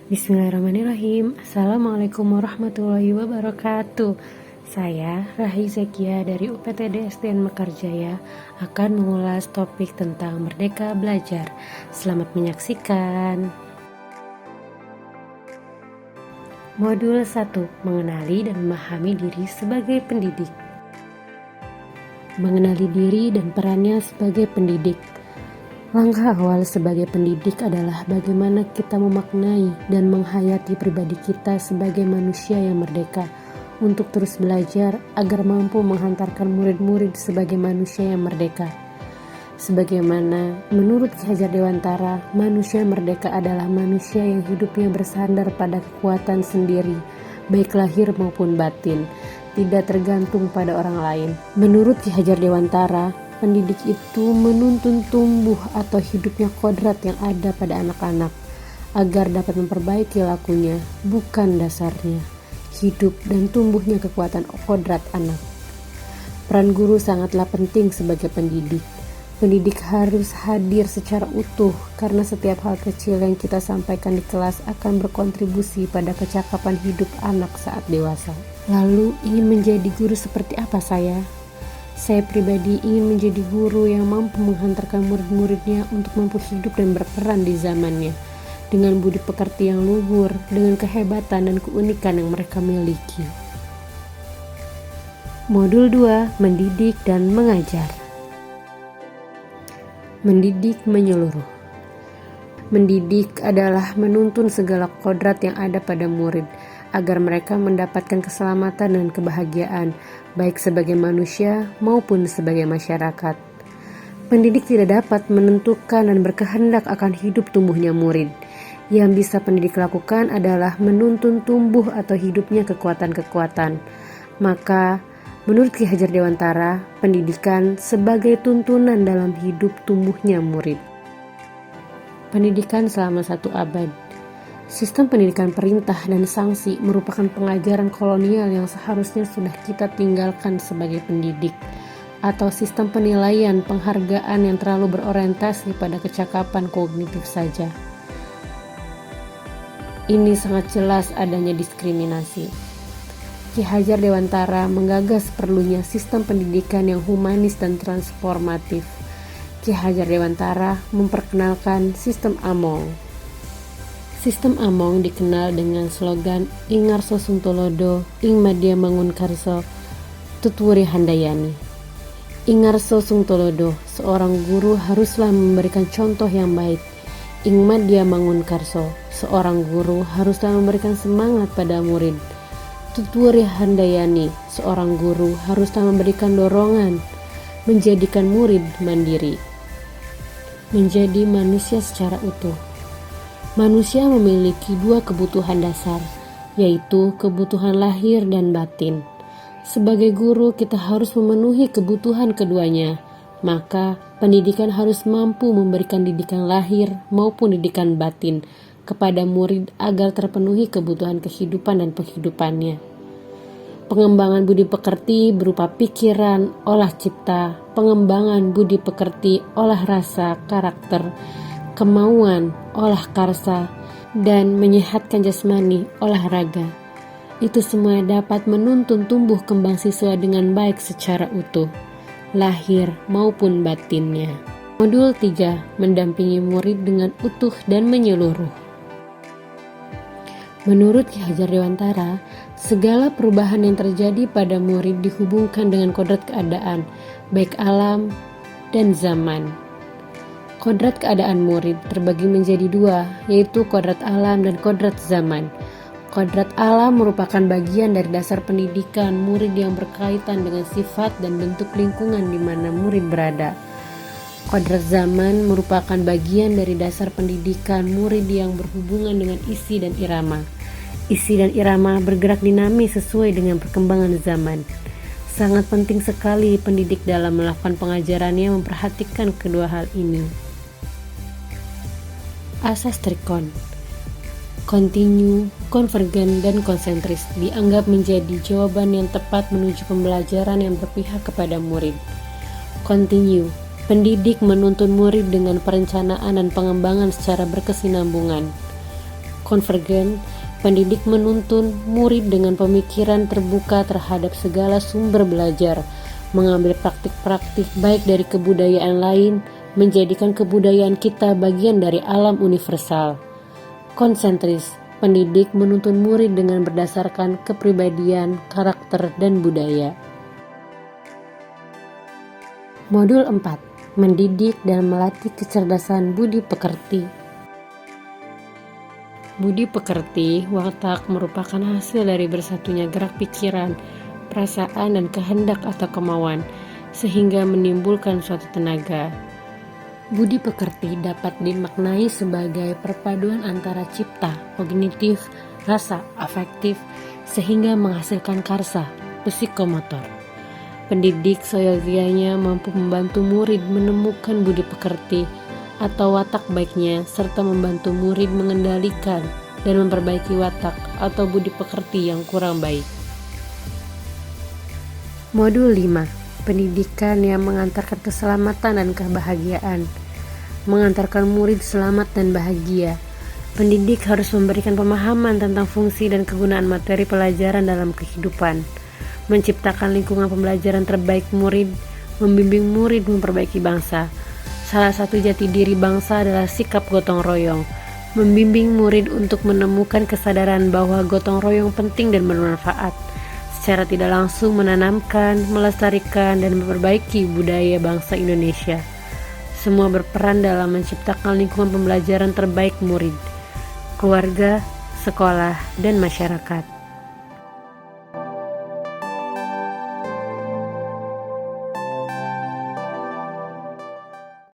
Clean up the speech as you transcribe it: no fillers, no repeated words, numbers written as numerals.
Bismillahirrahmanirrahim. Assalamualaikum warahmatullahi wabarakatuh. Saya Rahi Zekia dari UPTD SDN Mekarjaya akan mengulas topik tentang Merdeka Belajar. Selamat menyaksikan. Modul 1. Mengenali dan memahami diri sebagai pendidik. Mengenali diri dan perannya sebagai pendidik. Langkah awal sebagai pendidik adalah bagaimana kita memaknai dan menghayati pribadi kita sebagai manusia yang merdeka untuk terus belajar agar mampu menghantarkan murid-murid sebagai manusia yang merdeka. Sebagaimana menurut Ki Hajar Dewantara, manusia merdeka adalah manusia yang hidupnya bersandar pada kekuatan sendiri, baik lahir maupun batin, tidak tergantung pada orang lain. Menurut Ki Hajar Dewantara, pendidik itu menuntun tumbuh atau hidupnya kodrat yang ada pada anak-anak agar dapat memperbaiki lakunya, bukan dasarnya, hidup dan tumbuhnya kekuatan kodrat anak. Peran guru sangatlah penting sebagai pendidik. Pendidik harus hadir secara utuh karena setiap hal kecil yang kita sampaikan di kelas akan berkontribusi pada kecakapan hidup anak saat dewasa. Lalu ingin menjadi guru seperti apa saya? Saya pribadi ingin menjadi guru yang mampu menghantarkan murid-muridnya untuk mampu hidup dan berperan di zamannya, dengan budi pekerti yang luhur, dengan kehebatan dan keunikan yang mereka miliki. Modul 2. Mendidik dan mengajar. Mendidik menyeluruh. Mendidik adalah menuntun segala kodrat yang ada pada murid, agar mereka mendapatkan keselamatan dan kebahagiaan, baik sebagai manusia maupun sebagai masyarakat. Pendidik tidak dapat menentukan dan berkehendak akan hidup tumbuhnya murid. Yang bisa pendidik lakukan adalah menuntun tumbuh atau hidupnya kekuatan-kekuatan. Maka, menurut Ki Hajar Dewantara, pendidikan sebagai tuntunan dalam hidup tumbuhnya murid. Pendidikan selama 1 abad. Sistem pendidikan perintah dan sanksi merupakan pengajaran kolonial yang seharusnya sudah kita tinggalkan sebagai pendidik, atau sistem penilaian penghargaan yang terlalu berorientasi pada kecakapan kognitif saja. Ini sangat jelas adanya diskriminasi. Ki Hajar Dewantara menggagas perlunya sistem pendidikan yang humanis dan transformatif. Ki Hajar Dewantara memperkenalkan sistem Among. Sistem Among dikenal dengan slogan Ing Ngarso Sungtolodo, Ing Madya Mangunkarso, Tutwuri Handayani. Ing Ngarso Sungtolodo, seorang guru haruslah memberikan contoh yang baik. Ing Madya Mangunkarso, seorang guru haruslah memberikan semangat pada murid. Tutwuri Handayani, seorang guru haruslah memberikan dorongan, menjadikan murid mandiri, menjadi manusia secara utuh. Manusia memiliki 2 kebutuhan dasar, yaitu kebutuhan lahir dan batin. Sebagai guru, kita harus memenuhi kebutuhan keduanya. Maka, pendidikan harus mampu memberikan didikan lahir maupun didikan batin kepada murid agar terpenuhi kebutuhan kehidupan dan penghidupannya. Pengembangan budi pekerti berupa pikiran, olah cipta, pengembangan budi pekerti, olah rasa, karakter, kemauan, olah karsa, dan menyehatkan jasmani, olahraga. Itu semua dapat menuntun tumbuh kembang siswa dengan baik secara utuh, lahir maupun batinnya. Modul 3. Mendampingi murid dengan utuh dan menyeluruh. Menurut Ki Hajar Dewantara, segala perubahan yang terjadi pada murid dihubungkan dengan kodrat keadaan, baik alam dan zaman. Kodrat keadaan murid terbagi menjadi 2, yaitu kodrat alam dan kodrat zaman. Kodrat alam merupakan bagian dari dasar pendidikan murid yang berkaitan dengan sifat dan bentuk lingkungan di mana murid berada. Kodrat zaman merupakan bagian dari dasar pendidikan murid yang berhubungan dengan isi dan irama. Isi dan irama bergerak dinamis sesuai dengan perkembangan zaman. Sangat penting sekali pendidik dalam melakukan pengajarannya memperhatikan kedua hal ini. Asas Trikon, kontinu, konvergen, dan konsentris dianggap menjadi jawaban yang tepat menuju pembelajaran yang berpihak kepada murid. Kontinu, pendidik menuntun murid dengan perencanaan dan pengembangan secara berkesinambungan. Konvergen, pendidik menuntun murid dengan pemikiran terbuka terhadap segala sumber belajar, mengambil praktik-praktik baik dari kebudayaan lain, menjadikan kebudayaan kita bagian dari alam universal. Konsentris, pendidik menuntun murid dengan berdasarkan kepribadian, karakter, dan budaya. Modul 4. Mendidik dan melatih kecerdasan budi pekerti. Budi pekerti, watak, merupakan hasil dari bersatunya gerak pikiran, perasaan, dan kehendak atau kemauan, sehingga menimbulkan suatu tenaga. Budi pekerti dapat dimaknai sebagai perpaduan antara cipta, kognitif, rasa, afektif, sehingga menghasilkan karsa, psikomotor. Pendidik seyogianya mampu membantu murid menemukan budi pekerti atau watak baiknya, serta membantu murid mengendalikan dan memperbaiki watak atau budi pekerti yang kurang baik. Modul 5. Pendidikan yang mengantarkan keselamatan dan kebahagiaan. Mengantarkan murid selamat dan bahagia. Pendidik harus memberikan pemahaman tentang fungsi dan kegunaan materi pelajaran dalam kehidupan, menciptakan lingkungan pembelajaran terbaik murid, membimbing murid memperbaiki bangsa. Salah satu jati diri bangsa adalah sikap gotong royong, membimbing murid untuk menemukan kesadaran bahwa gotong royong penting dan bermanfaat, secara tidak langsung menanamkan, melestarikan, dan memperbaiki budaya bangsa Indonesia. Semua berperan dalam menciptakan lingkungan pembelajaran terbaik murid, keluarga, sekolah, dan masyarakat.